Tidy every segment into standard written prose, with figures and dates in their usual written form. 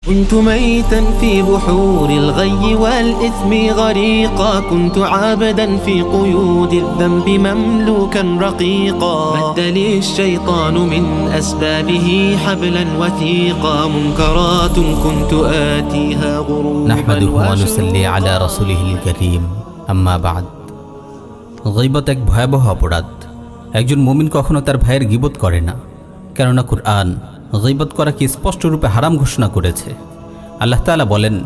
كنت ميتا في بحور الغي والإثم غريقا كنت عابدا في قيود الذنب مملوكا رقيقا مد لي الشيطان من أسبابه حبلا وثيقا منكرات كنت آتيها غروبا نحمده ونصلي على رسوله الكريم أما بعد গীবত এক ভয়াবহ অপরাধ। একজন মুমিন কখনো তার ভাইয়ের গীবত করে না, কেননা কুরআন গীবত করাকে স্পষ্টরূপে হারাম ঘোষণা করেছে। আল্লাহ তাআলা বলেন,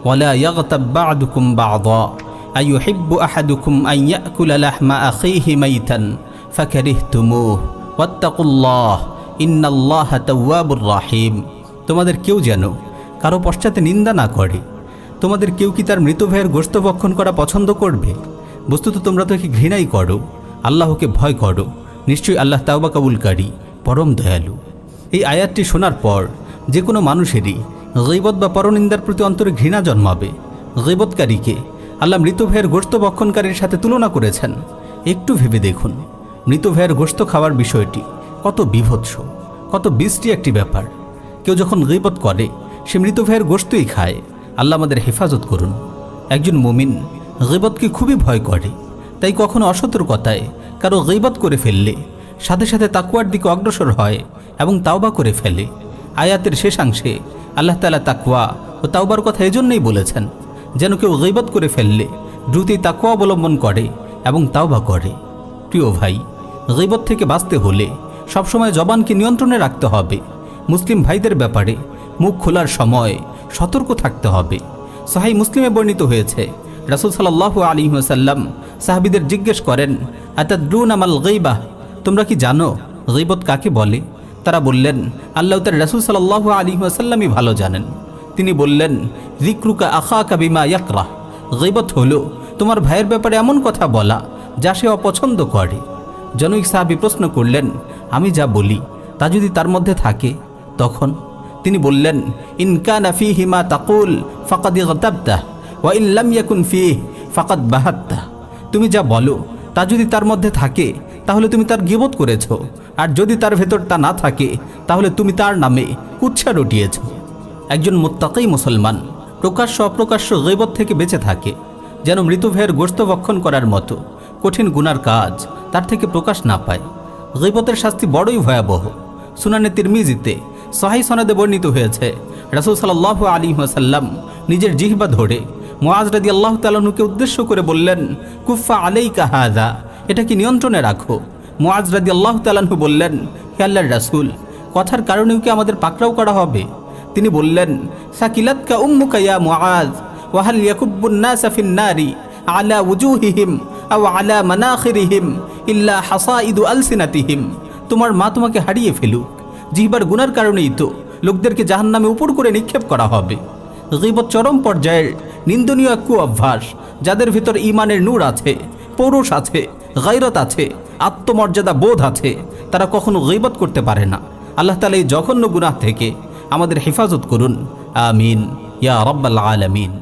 ওয়ালা ইয়াগতাব বা'দুকুম বা'দা আইয়ুহিব্বু আহাদুকুম আন ইয়াকুলা লাহমা আখিহি মাইতান ফাকারিহতুমুহু ওয়াত্তাকুল্লাহ ইন্নাল্লাহা তাওয়াবুর রাহিম। তোমাদের কেউ যেন কারো পশ্চাতে নিন্দা না করে। তোমাদের কেউ কি তার মৃত ভাইয়ের গোশত ভক্ষণ করা পছন্দ করবে? বস্তুত তোমরা তো একে ঘৃণাই করো। আল্লাহকে ভয় করো, নিশ্চয়ই আল্লাহ তাওবা কবুলকারী, পরম দয়ালু। এই আয়াতটি শোনার পর যে কোনো মানুষেরই গীবত বা পরনিন্দার প্রতি অন্তরে ঘৃণা জন্মাবে। গীবতকারীকে আল্লাহ মৃত ভাইয়ের গোশত ভক্ষণকারীর সাথে তুলনা করেছেন। একটু ভেবে দেখুন, মৃত ভাইয়ের গোশত খাওয়ার বিষয়টি কত বিভৎস, কত বিশ্রী একটি ব্যাপার। কেউ যখন গীবত করে সে মৃত ভাইয়ের গোশতই খায়। আল্লাহ আমাদের হেফাজত করুন। একজন মুমিন গীবতকে খুবই ভয় করে, তাই কখনো অসতর্কতায় কারো গীবত করে ফেললে সাথে সাথে তাকওয়ার দিকে অগ্রসর হয় এবং তাওবা করে ফেলে। আয়াতের শেষাংশে আল্লাহ তাআলা তাকওয়া ও তাওবার কথা এজন্যই বলেছেন যেন কেউ গীবত করে ফেললে দ্রুতই তাকওয়া অবলম্বন করে এবং তাওবা করে। প্রিয় ভাই, গীবত থেকে বাঁচতে হলে সবসময় জবানকে নিয়ন্ত্রণে রাখতে হবে। মুসলিম ভাইদের ব্যাপারে মুখ খোলার সময় সতর্ক থাকতে হবে। সহিহ মুসলিমে বর্ণিত হয়েছে, রাসূল সাল্লাল্লাহু আলাইহি ওয়াসাল্লাম সাহাবীদের জিজ্ঞেস করেন, আতাদরুনা মাল গীবাহ, তোমরা কি জানো গীবত কাকে বলে? তারা বললেন, আল্লাহ তার রাসূল সাল্লাল্লাহু আলাইহি ওয়াসাল্লামই ভালো জানেন। তিনি বললেন, যিকরুকা আখাকা বিমা ইয়াকরাহ, গীবত হলো তোমার ভাইয়ের ব্যাপারে এমন কথা বলা যা সে অপছন্দ করে। জনৈক সাহাবী প্রশ্ন করলেন, আমি যা বলি তা যদি তার মধ্যে থাকে তখন? তিনি বললেন, ইন কানা ফীহি মা তাকুল ফাকাদ ইগতাবতা ওয়া ইন লাম ইয়াকুন ফীহি ফাকাদ বাহাত্তা। তুমি যা বলো তা যদি তার মধ্যে থাকে তাহলে তুমি তার গীবত করেছ, আর যদি তার ভেতর তা না থাকে তাহলে তুমি তার নামে কুৎসা রটিয়েছ। একজন মুত্তাকী মুসলমান প্রকাশ্য অপ্রকাশ্য গীবত থেকে বেঁচে থাকে, যেন মৃত ভাইয়ের গোশত ভক্ষণ করার মতো কঠিন গুনার কাজ তার থেকে প্রকাশ না পায়। গীবতের শাস্তি বড়ই ভয়াবহ। সুনানে তিরমিজিতে সহিহ সনদে বর্ণিত হয়েছে, রাসূল সাল্লাল্লাহু আলাইহি ওয়াসাল্লাম নিজের জিহ্বা ধরে মুআজ রাদিয়াল্লাহু তাআলা আনহুকে উদ্দেশ্য করে বললেন, কুফা আলাইকা হাযা, এটাকে নিয়ন্ত্রণে রাখো। মুআজ রাদিয়াল্লাহু তাআলা আনহু বললেন, হে আল্লাহর রাসূল, কথার কারণেও কি আমাদের পাকড়াও করা হবে? তিনি বললেন, সাকিলাতকা উম্মুকা ইয়া মুআজ ওয়া হাল ইয়াকুব্বুন নাসা ফিন নারি আলা ওয়ুজুহিহিম আও আলা মানাখিরিহিম ইল্লা হাসাইদু আলসিনাতিহিম। তোমার মা তোমাকে হারিয়ে ফেলুক, জিহ্বার গুনার কারণেই তো লোকদেরকে জাহান্নামে উপর করে নিক্ষেপ করা হবে। গীবত চরম পর্যায়ের নিন্দনীয় এক অভ্যাস। যাদের ভিতর ঈমানের নূর আছে, পৌরুষ আছে, গায়রত আছে, আত্মমর্যাদা বোধ আছে, তারা কখনো গীবত করতে পারে না। আল্লাহ তাআলা এই জঘন্য গুনাহ থেকে আমাদের হেফাজত করুন। আমিন ইয়া রাব্বাল আলামিন।